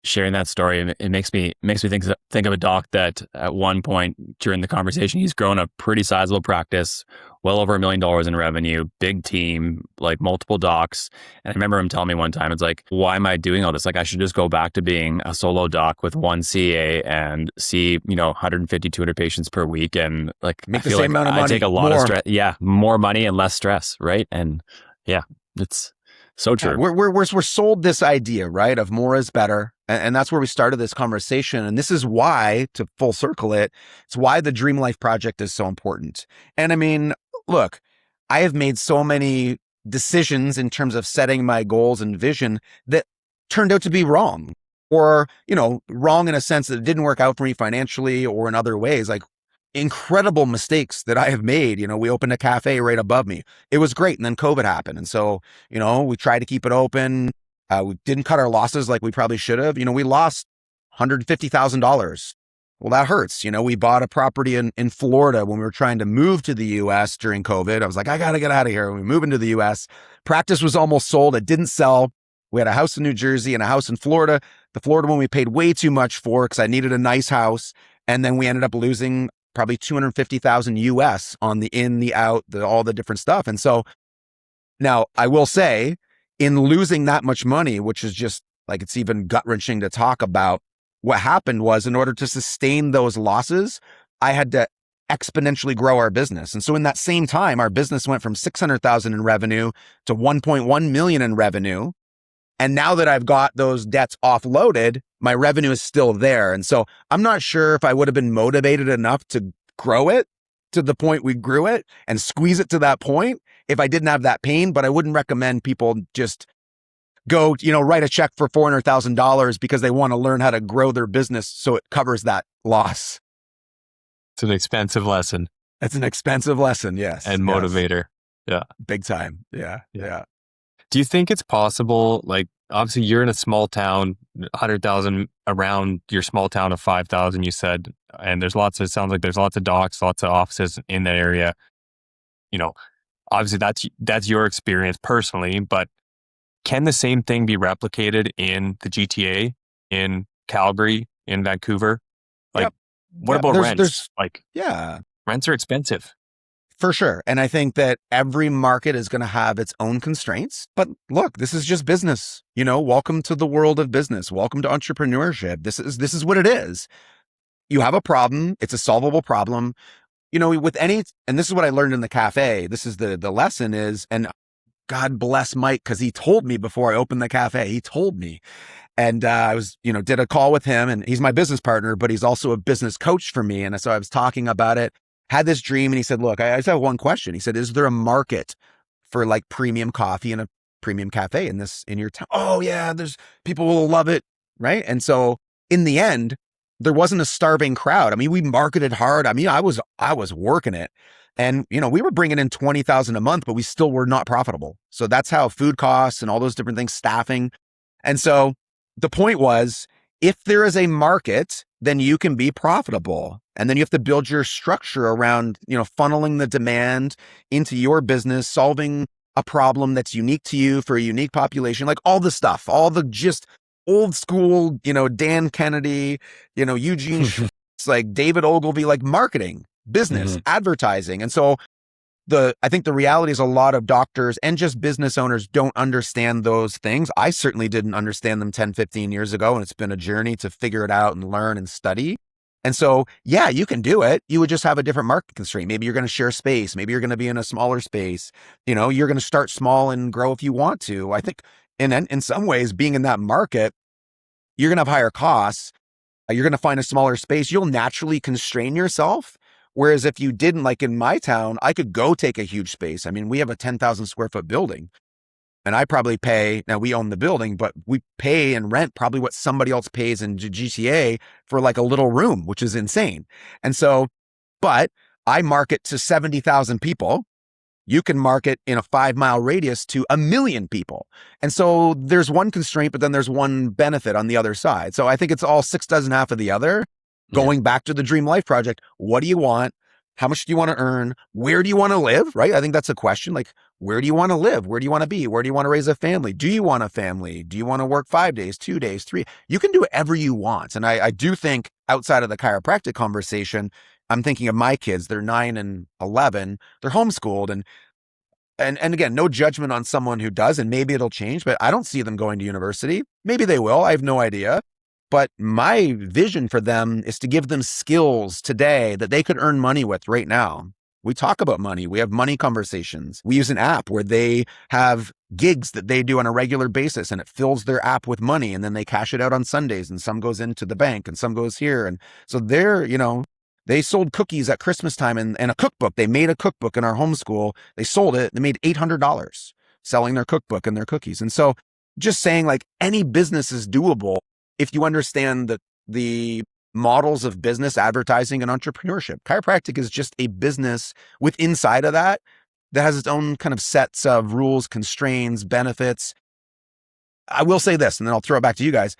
Sharing that story, it makes me think of a doc that at one point during the conversation, he's grown a pretty sizable practice, well over $1 million in revenue, big team, like multiple docs. And I remember him telling me one time, it's like, why am I doing all this? Like, I should just go back to being a solo doc with one CA and see, 150, 200 patients per week. And like, make I feel the same amount of money. I take a lot of stress. Yeah. More money and less stress. Right. And yeah, it's so true. We're sold this idea, right, of more is better. And that's where we started this conversation. And this is why, to full circle it, it's why the Dream Life Project is so important. And I mean, look, I have made so many decisions in terms of setting my goals and vision that turned out to be wrong, or, wrong in a sense that it didn't work out for me financially or in other ways. Like, incredible mistakes that I have made. We opened a cafe right above me. It was great. And then COVID happened. And so, we tried to keep it open. We didn't cut our losses like we probably should have. We lost $150,000. Well, that hurts. We bought a property in Florida when we were trying to move to the US during COVID. I was like, I got to get out of here. We moved into the US. Practice was almost sold. It didn't sell. We had a house in New Jersey and a house in Florida. The Florida one we paid way too much for because I needed a nice house. And then we ended up losing probably 250,000 US on the in, the out, all the different stuff. And so now I will say, in losing that much money, which is just like, it's even gut wrenching to talk about, what happened was, in order to sustain those losses, I had to exponentially grow our business. And so in that same time, our business went from 600,000 in revenue to 1.1 million in revenue. And now that I've got those debts offloaded, my revenue is still there. And so I'm not sure if I would have been motivated enough to grow it to the point we grew it and squeeze it to that point if I didn't have that pain. But I wouldn't recommend people just go, write a check for $400,000 because they want to learn how to grow their business so it covers that loss. It's an expensive lesson. It's an expensive lesson, yes. And motivator. Yes. Yeah. Big time. Yeah. Do you think it's possible, like, obviously you're in a small town, 100,000 around your small town of 5,000, you said, and it sounds like there's lots of docs, lots of offices in that area. Obviously that's your experience personally, but can the same thing be replicated in the GTA, in Calgary, in Vancouver? Like, what about rents? Rents are expensive. For sure. And I think that every market is going to have its own constraints. But look, this is just business. Welcome to the world of business. Welcome to entrepreneurship. This is what it is. You have a problem. It's a solvable problem. With any, and this is what I learned in the cafe. This is the lesson is, and God bless Mike, because he told me before I opened the cafe, he told me. And I was, did a call with him, and he's my business partner, but he's also a business coach for me. And so I was talking about it. Had this dream, and he said, look, I just have one question. He said, is there a market for like premium coffee and a premium cafe in your town? Oh yeah, there's people will love it. Right. And so in the end, there wasn't a starving crowd. I mean, we marketed hard. I mean, I was working it, and we were bringing in 20,000 a month, but we still were not profitable. So that's how food costs and all those different things, staffing. And so the point was, if there is a market, then you can be profitable. And then you have to build your structure around, funneling the demand into your business, solving a problem that's unique to you for a unique population, like all the stuff, all the just old school, Dan Kennedy, Eugene Schwartz, like David Ogilvy, like marketing, business, advertising. And so I think the reality is a lot of doctors and just business owners don't understand those things. I certainly didn't understand them 10, 15 years ago. And it's been a journey to figure it out and learn and study. And so, yeah, you can do it. You would just have a different market constraint. Maybe you're going to share space. Maybe you're going to be in a smaller space. You're going to start small and grow if you want to. I think in some ways, being in that market, you're going to have higher costs. You're going to find a smaller space. You'll naturally constrain yourself. Whereas if you didn't, like in my town, I could go take a huge space. I mean, we have a 10,000 square foot building and I probably pay, now we own the building, but we pay and rent probably what somebody else pays in GTA for like a little room, which is insane. And so, but I market to 70,000 people. You can market in a 5-mile radius to 1 million people. And so there's one constraint, but then there's one benefit on the other side. So I think it's all 6 dozen half of the other. Going back to the Dream Life Project, what do you want? How much do you want to earn? Where do you want to live? Right? I think that's a question. Like, where do you want to live? Where do you want to be? Where do you want to raise a family? Do you want a family? Do you want to work 5 days, 2 days, 3? You can do whatever you want. And I do think outside of the chiropractic conversation, I'm thinking of my kids. They're 9 and 11. They're homeschooled. And again, no judgment on someone who does, and maybe it'll change, but I don't see them going to university. Maybe they will. I have no idea. But my vision for them is to give them skills today that they could earn money with right now. We talk about money. We have money conversations. We use an app where they have gigs that they do on a regular basis and it fills their app with money and then they cash it out on Sundays and some goes into the bank and some goes here. And so they sold cookies at Christmas time and a cookbook. They made a cookbook in our homeschool. They sold it. They made $800 selling their cookbook and their cookies. And so just saying like any business is doable if you understand the models of business, advertising, and entrepreneurship. Chiropractic is just a business with inside of that has its own kind of sets of rules, constraints, benefits. I will say this, and then I'll throw it back to you guys.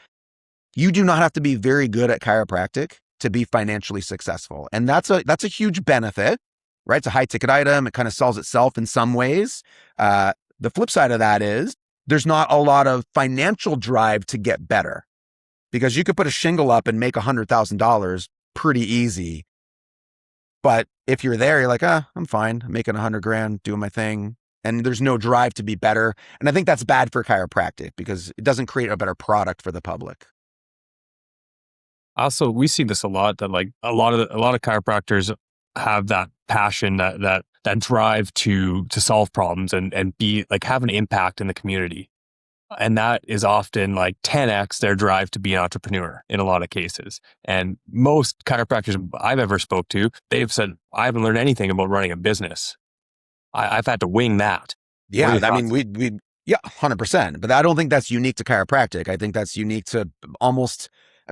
You do not have to be very good at chiropractic to be financially successful. And that's a huge benefit, right? It's a high ticket item. It kind of sells itself in some ways. The flip side of that is there's not a lot of financial drive to get better. Because you could put a shingle up and make $100,000 pretty easy. But if you're there, you're like, I'm fine. I'm making $100,000, doing my thing. And there's no drive to be better. And I think that's bad for chiropractic because it doesn't create a better product for the public. Also, we see this a lot that like a lot of chiropractors have that passion, that drive to solve problems and be like have an impact in the community. And that is often like 10x their drive to be an entrepreneur in a lot of cases. And most chiropractors I've ever spoke to, they've said, I haven't learned anything about running a business. I've had to wing that. Yeah. I mean, we 100%. But I don't think that's unique to chiropractic. I think that's unique to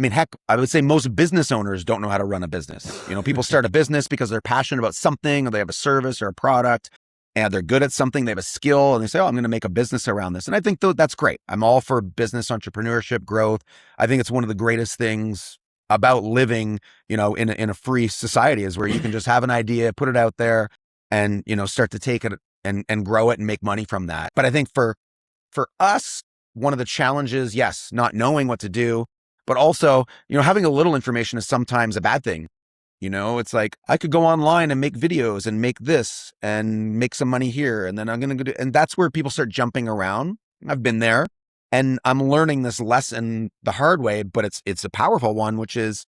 heck, I would say most business owners don't know how to run a business. People start a business because they're passionate about something or they have a service or a product. And they're good at something, they have a skill, and they say, I'm going to make a business around this. And I think that's great. I'm all for business entrepreneurship, growth. I think it's one of the greatest things about living, in a free society is where you can just have an idea, put it out there and, start to take it and grow it and make money from that. But I think for us, one of the challenges, yes, not knowing what to do, but also, having a little information is sometimes a bad thing. It's like I could go online and make videos and make this and make some money here. And then I'm going to go and that's where people start jumping around. I've been there and I'm learning this lesson the hard way, but it's a powerful one, which is,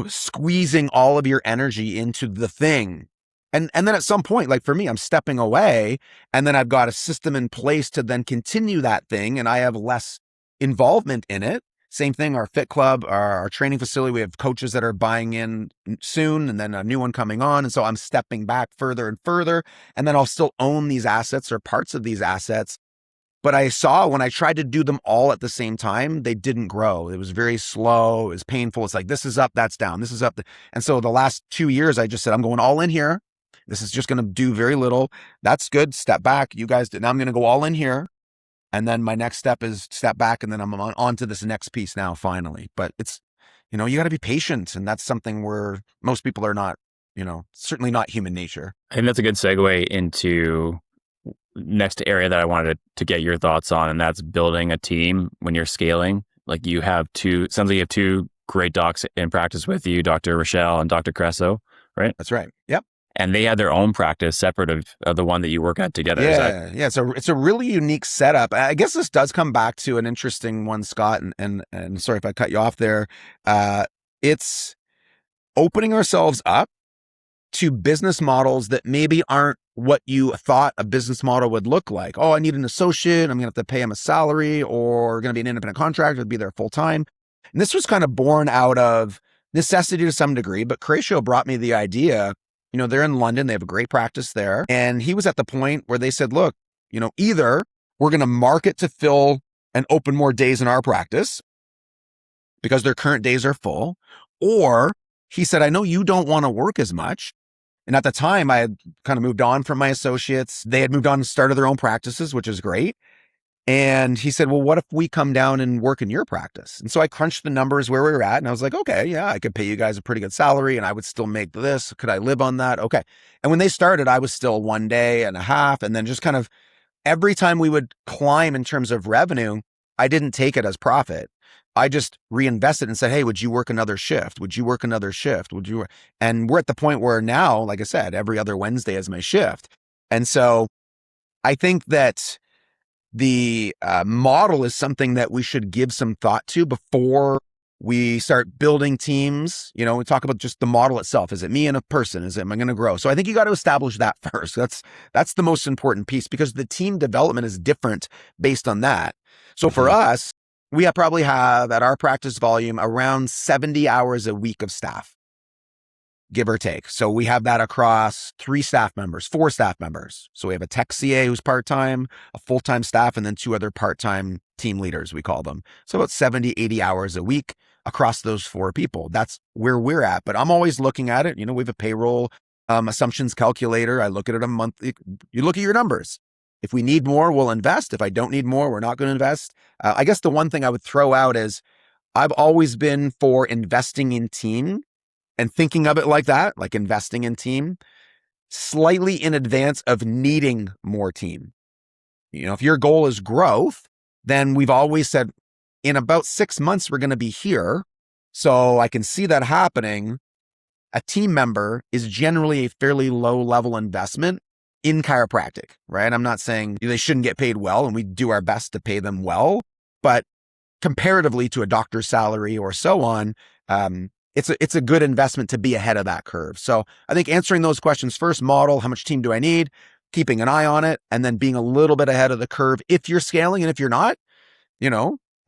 squeezing all of your energy into the thing. And then at some point, like for me, I'm stepping away and then I've got a system in place to then continue that thing. And I have less involvement in it. Same thing, our Fit Club, our training facility, we have coaches that are buying in soon and then a new one coming on. And so I'm stepping back further and further, and then I'll still own these assets or parts of these assets. But I saw when I tried to do them all at the same time, they didn't grow. It was very slow. It was painful. It's like, this is up, that's down. This is up. And so the last 2 years, I just said, I'm going all in here. This is just going to do very little. That's good. Step back. You guys did. Now I'm going to go all in here. And then my next step is step back, and then I'm on to this next piece now, finally. But it's, you got to be patient. And that's something where most people are not, certainly not human nature. I think that's a good segue into next area that I wanted to get your thoughts on, and that's building a team when you're scaling. Like sounds like you have two great docs in practice with you, Dr. Rochelle and Dr. Cresso, right? That's right. Yep. And they had their own practice separate of the one that you work at together. Yeah. It's a really unique setup. I guess this does come back to an interesting one, Scott, and sorry if I cut you off there. It's opening ourselves up to business models that maybe aren't what you thought a business model would look like. Oh, I need an associate. I'm going to have to pay him a salary, or going to be an independent contractor to be there full time. And this was kind of born out of necessity to some degree, but Crecio brought me the idea. They're in London. They have a great practice there. And he was at the point where they said, look, either we're going to market to fill and open more days in our practice because their current days are full, or he said, I know you don't want to work as much. And at the time, I had kind of moved on from my associates. They had moved on and started their own practices, which is great. And he said, well, what if we come down and work in your practice? And so I crunched the numbers where we were at, and I was like, okay, yeah, I could pay you guys a pretty good salary and I would still make this. Could I live on that? Okay. And when they started, I was still 1 day and a half. And then just kind of every time we would climb in terms of revenue, I didn't take it as profit. I just reinvested and said, hey, would you work another shift? Would you work another shift? And we're at the point where now, like I said, every other Wednesday is my shift. And so I think that the model is something that we should give some thought to before we start building teams. We talk about just the model itself. Is it me and a person? Am I going to grow? So I think you got to establish that first. That's the most important piece, because the team development is different based on that. So for us, we probably have at our practice volume around 70 hours a week of staff, give or take. So we have that across 4 staff members. So we have a tech CA who's part-time, a full-time staff, and then 2 other part-time team leaders, we call them. So about 70, 80 hours a week across those 4 people. That's where we're at. But I'm always looking at it. We have a payroll assumptions calculator. I look at it a month. You look at your numbers. If we need more, we'll invest. If I don't need more, we're not going to invest. I guess the one thing I would throw out is I've always been for investing in team and thinking of it like that, like investing in team, slightly in advance of needing more team. If your goal is growth, then we've always said in about 6 months, we're going to be here. So I can see that happening. A team member is generally a fairly low level investment in chiropractic, right? I'm not saying they shouldn't get paid well, and we do our best to pay them well, but comparatively to a doctor's salary or so on, it's a good investment to be ahead of that curve. So I think answering those questions first, model, how much team do I need, keeping an eye on it, and then being a little bit ahead of the curve if you're scaling. And if you're not, a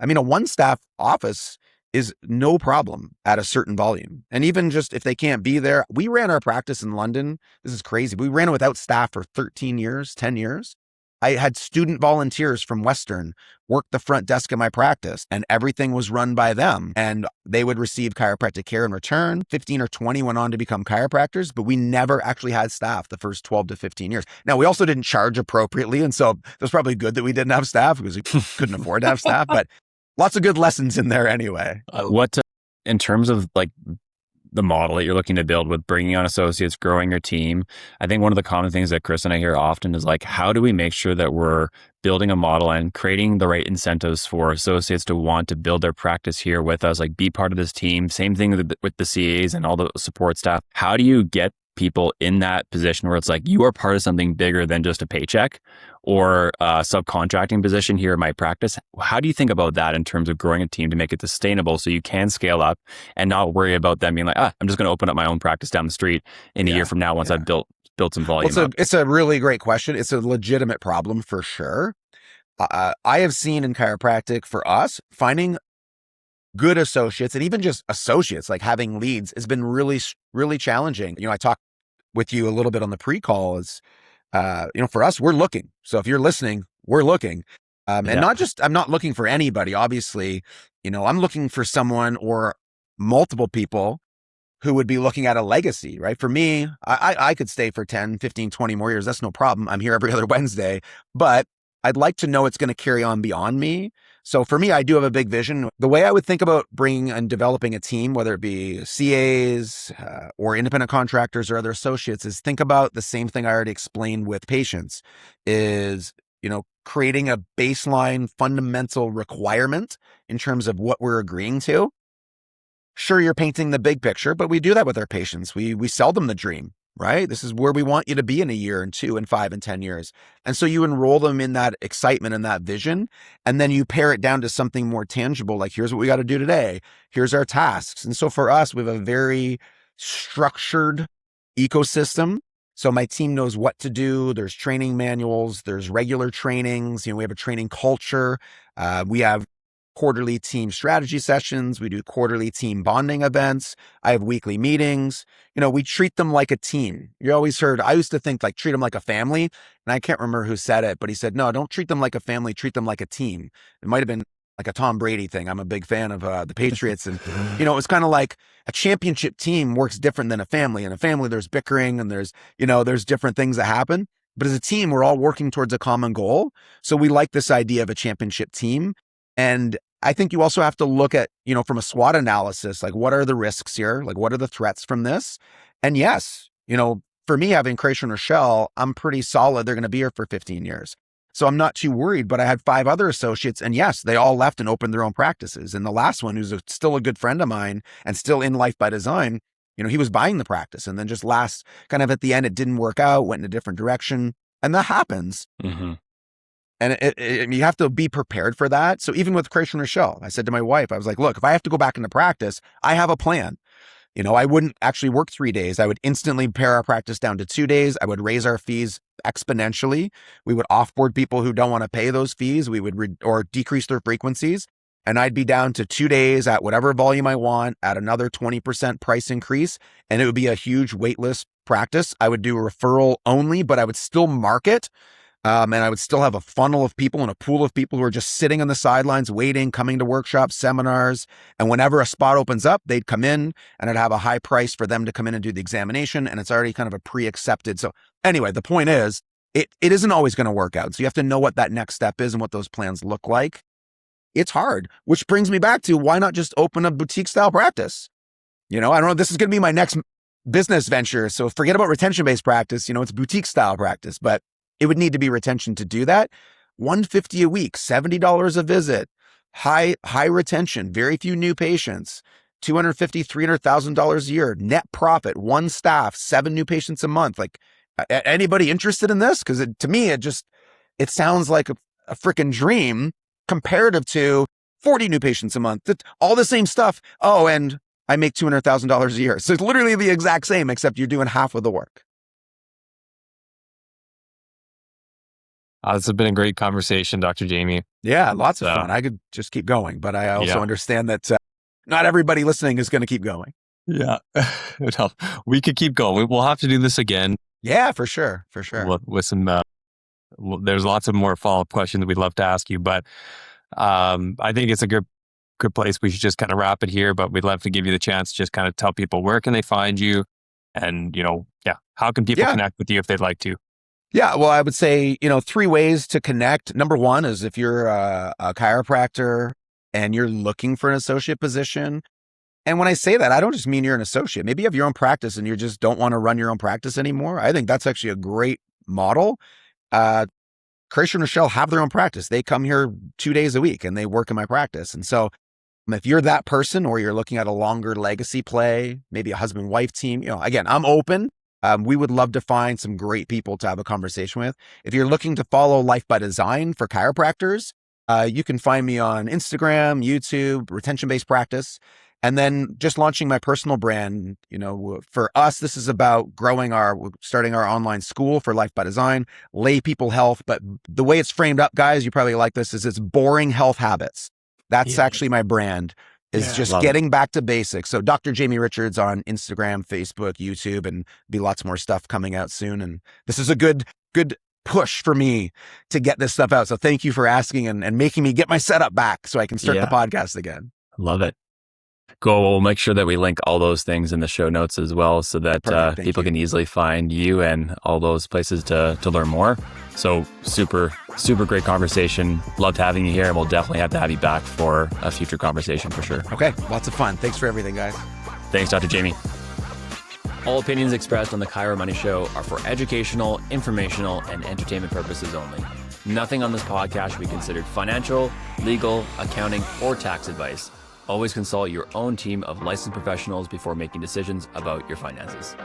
1-staff office is no problem at a certain volume. And even just if they can't be there, we ran our practice in London. This is crazy. We ran it without staff for 10 years. I had student volunteers from Western work the front desk of my practice, and everything was run by them. And they would receive chiropractic care in return. 15 or 20 went on to become chiropractors, but we never actually had staff the first 12 to 15 years. Now, we also didn't charge appropriately. And so it was probably good that we didn't have staff because we couldn't afford to have staff, but lots of good lessons in there anyway. What, in terms of like the model that you're looking to build with bringing on associates, growing your team, I think one of the common things that Chris and I hear often is like, how do we make sure that we're building a model and creating the right incentives for associates to want to build their practice here with us, like be part of this team? Same thing with the CAs and all the support staff. How do you get people in that position where it's like you are part of something bigger than just a paycheck or a subcontracting position here in my practice? How do you think about that in terms of growing a team to make it sustainable so you can scale up and not worry about them being like, I'm just going to open up my own practice down the street in a year from now once I've built some volume up? It's a really great question. It's a legitimate problem for sure. I have seen in chiropractic, for us, finding good associates and even just associates, like having leads, has been really, really challenging. I talked with you a little bit on the pre-call is, for us, we're looking. So if you're listening, we're looking. And not just, I'm not looking for anybody, obviously, I'm looking for someone or multiple people who would be looking at a legacy, right? For me, I could stay for 10, 15, 20 more years. That's no problem. I'm here every other Wednesday, but I'd like to know it's going to carry on beyond me. So for me, I do have a big vision. The way I would think about bringing and developing a team, whether it be CAs or independent contractors or other associates, is think about the same thing I already explained with patients is, creating a baseline fundamental requirement in terms of what we're agreeing to. Sure, you're painting the big picture, but we do that with our patients. We sell them the dream, right? This is where we want you to be in a year and 2 and 5 and 10 years. And so you enroll them in that excitement and that vision, and then you pare it down to something more tangible. Like, here's what we got to do today. Here's our tasks. And so for us, we have a very structured ecosystem. So my team knows what to do. There's training manuals, there's regular trainings. We have a training culture. We have quarterly team strategy sessions. We do quarterly team bonding events. I have weekly meetings. We treat them like a team. You always heard, I used to think like treat them like a family. And I can't remember who said it, but he said, no, don't treat them like a family, treat them like a team. It might've been like a Tom Brady thing. I'm a big fan of the Patriots. And, it's kind of like a championship team works different than a family. In a family, there's bickering and there's different things that happen. But as a team, we're all working towards a common goal. So we like this idea of a championship team. And I think you also have to look at, from a SWOT analysis, like what are the risks here? Like what are the threats from this? And yes, for me, having Croce and Rochelle, I'm pretty solid. They're going to be here for 15 years. So I'm not too worried, but I had 5 other associates and yes, they all left and opened their own practices. And the last one, who's still a good friend of mine and still in Life by Design, he was buying the practice and then just kind of at the end, it didn't work out, went in a different direction. And that happens. Mm-hmm. And you have to be prepared for that. So even with Croce and Rochelle, I said to my wife, I was like, look, if I have to go back into practice, I have a plan. I wouldn't actually work 3 days. I would instantly pare our practice down to 2 days. I would raise our fees exponentially. We would offboard people who don't want to pay those fees. We would or decrease their frequencies. And I'd be down to 2 days at whatever volume I want at another 20% price increase. And it would be a huge waitlist practice. I would do referral only, but I would still market. And I would still have a funnel of people and a pool of people who are just sitting on the sidelines, waiting, coming to workshops, seminars. And whenever a spot opens up, they'd come in and I'd have a high price for them to come in and do the examination. And it's already kind of a pre-accepted. So anyway, the point is, it isn't always going to work out. So you have to know what that next step is and what those plans look like. It's hard, which brings me back to why not just open a boutique style practice? I don't know. This is going to be my next business venture. So forget about retention-based practice. It's boutique style practice, but it would need to be retention to do that. $150 a week, $70 a visit, high retention, very few new patients, $250,000, $300,000 a year, net profit, 1 staff, 7 new patients a month. Like anybody interested in this? Because to me, it sounds like a freaking dream comparative to 40 new patients a month. All the same stuff. Oh, and I make $200,000 a year. So it's literally the exact same, except you're doing half of the work. This has been a great conversation, Dr. Jamie. Yeah, lots of fun. I could just keep going, but I also understand that not everybody listening is going to keep going. Yeah, we could keep going. We'll have to do this again. Yeah, for sure. With some, there's lots of more follow-up questions we'd love to ask you, but I think it's a good place. We should just kind of wrap it here, but we'd love to give you the chance to just kind of tell people where can they find you, and how can people connect with you if they'd like to. Yeah, well, I would say, 3 ways to connect. Number one is if you're a chiropractor and you're looking for an associate position. And when I say that, I don't just mean you're an associate. Maybe you have your own practice and you just don't want to run your own practice anymore. I think that's actually a great model. Croce and Rochelle have their own practice. They come here 2 days a week and they work in my practice. And so if you're that person or you're looking at a longer legacy play, maybe a husband-wife team, again, I'm open. We would love to find some great people to have a conversation with. If you're looking to follow Life by Design for chiropractors, you can find me on Instagram, YouTube, Retention-Based Practice, and then just launching my personal brand. For us, this is about starting our online school for Life by Design, lay people health. But the way it's framed up, guys, you probably like this, is it's boring health habits. That's actually my brand. Is just getting back to basics. So Dr. Jamie Richards on Instagram, Facebook, YouTube, and be lots more stuff coming out soon. And this is a good push for me to get this stuff out. So thank you for asking and making me get my setup back so I can start the podcast again. Love it. We'll make sure that we link all those things in the show notes as well, so that Perfect, thank people you. can easily find you and all those places to learn more. So super great conversation. Loved having you here, and we'll definitely have to have you back for a future conversation for sure. Okay, lots of fun. Thanks for everything, guys. Thanks, Dr. Jamie. All opinions expressed on the Chiro Money Show are for educational, informational, and entertainment purposes only. Nothing on this podcast should be considered financial, legal, accounting, or tax advice. Always consult your own team of licensed professionals before making decisions about your finances.